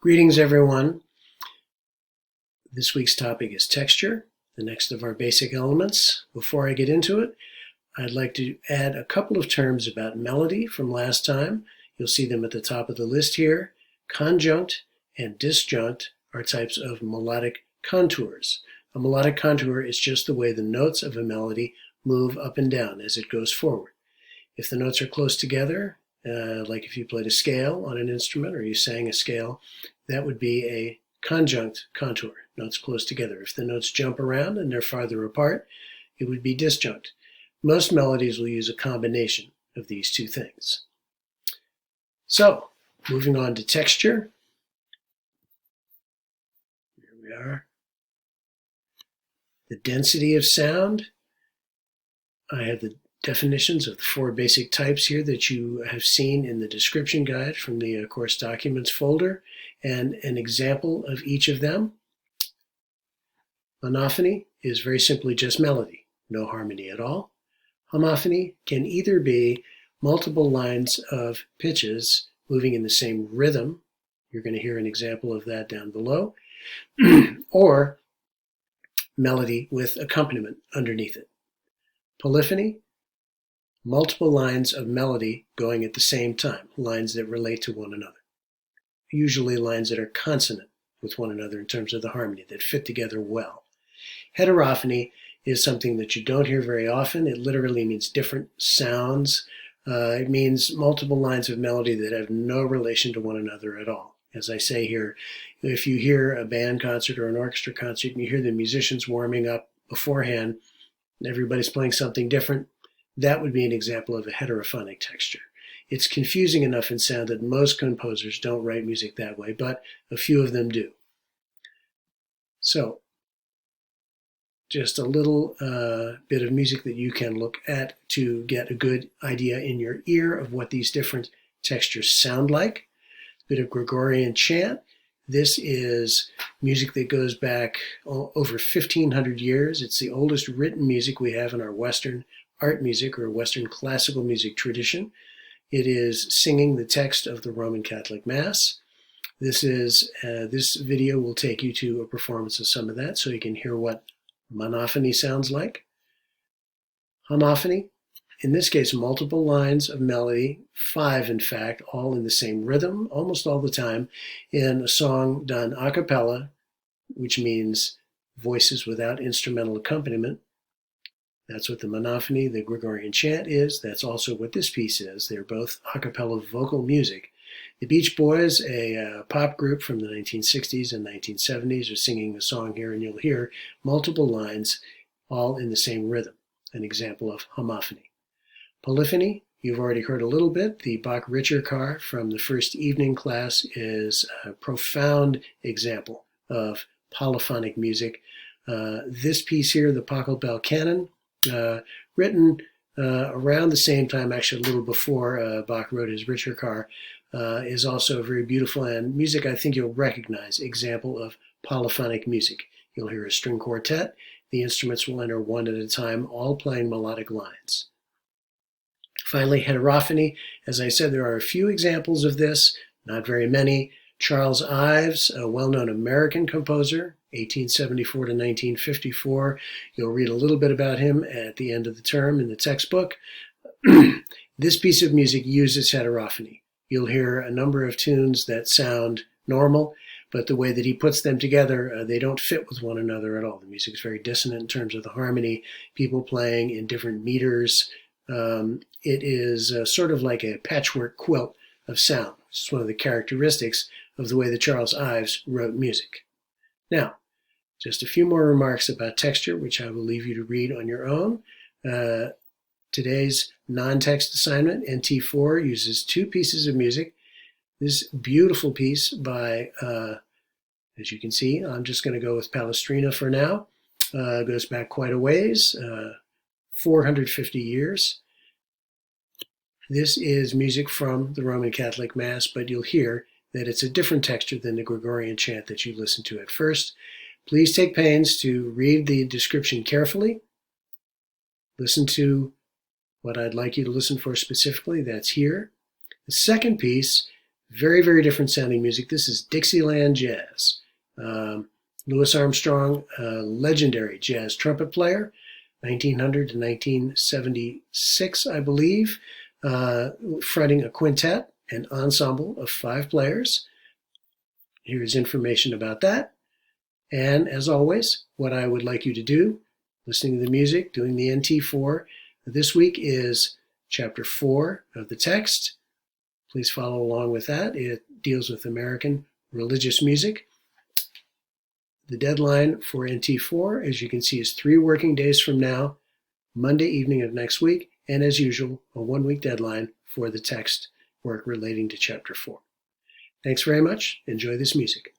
Greetings, everyone. This week's topic is texture, the next of our basic elements. Before I get into it, I'd like to add a couple of terms about melody from last time. You'll see them at the top of the list here. Conjunct and disjunct are types of melodic contours. A melodic contour is just the way the notes of a melody move up and down as it goes forward. If the notes are close together, like if you played a scale on an instrument or you sang a scale, that would be a conjunct contour, notes close together. If the notes jump around and they're farther apart, it would be disjunct. Most melodies will use a combination of these two things. So, moving on to texture. Here we are. The density of sound. I have the definitions of the four basic types here that you have seen in the description guide from the course documents folder, and an example of each of them. Monophony is very simply just melody, no harmony at all. Homophony can either be multiple lines of pitches moving in the same rhythm, you're going to hear an example of that down below, or melody with accompaniment underneath it. Polyphony, multiple lines of melody going at the same time, lines that relate to one another. Usually lines that are consonant with one another in terms of the harmony, that fit together well. Heterophony is something that you don't hear very often. It literally means different sounds. It means multiple lines of melody that have no relation to one another at all. As I say here, if you hear a band concert or an orchestra concert and you hear the musicians warming up beforehand, and everybody's playing something different, that would be an example of a heterophonic texture. It's confusing enough in sound that most composers don't write music that way, but a few of them do. So, just a little bit of music that you can look at to get a good idea in your ear of what these different textures sound like. A bit of Gregorian chant. This is music that goes back over 1,500 years. It's the oldest written music we have in our Western art music or Western classical music tradition. It is singing the text of the Roman Catholic Mass. This video will take you to a performance of some of that so you can hear what monophony sounds like. Homophony, in this case, multiple lines of melody, 5 in fact, all in the same rhythm, almost all the time, in a song done a cappella, which means voices without instrumental accompaniment. That's what the monophony, the Gregorian chant is. That's also what this piece is. They're both a cappella vocal music. The Beach Boys, a pop group from the 1960s and 1970s, are singing a song here, and you'll hear multiple lines all in the same rhythm, an example of homophony. Polyphony, you've already heard a little bit. The Bach-Richter from the first evening class is a profound example of polyphonic music. This piece here, the Pachelbel Canon, written around the same time, actually a little before Bach wrote his Richter, is also very beautiful, and music I think you'll recognize, example of polyphonic music. You'll hear a string quartet. The instruments will enter one at a time, all playing melodic lines. Finally, heterophony. As I said, there are a few examples of this, not very many. Charles Ives, a well-known American composer, 1874 to 1954. You'll read a little bit about him at the end of the term in the textbook. This piece of music uses heterophony. You'll hear a number of tunes that sound normal, but the way that he puts them together, they don't fit with one another at all. The music is very dissonant in terms of the harmony, people playing in different meters. It is sort of like a patchwork quilt of sound. It's one of the characteristics of the way that Charles Ives wrote music. Now, just a few more remarks about texture, which I will leave you to read on your own. Today's non-text assignment, NT4, uses 2 pieces of music. This beautiful piece by, as you can see, I'm just going to go with Palestrina for now. Goes back quite a ways, 450 years. This is music from the Roman Catholic Mass, but you'll hear that it's a different texture than the Gregorian chant that you listened to at first. Please take pains to read the description carefully. Listen to what I'd like you to listen for specifically. That's here. The second piece Very, very different sounding music. This is Dixieland Jazz. Louis Armstrong, a legendary jazz trumpet player, 1900 to 1976, I believe, fronting a quintet, an ensemble of 5 players. Here's information about that. And as always, what I would like you to do, listening to the music, doing the NT4, this week is chapter 4 of the text. Please follow along with that. It deals with American religious music. The deadline for NT4, as you can see, is 3 working days from now, Monday evening of next week, and as usual, a 1-week deadline for the text work relating to chapter 4. Thanks very much. Enjoy this music.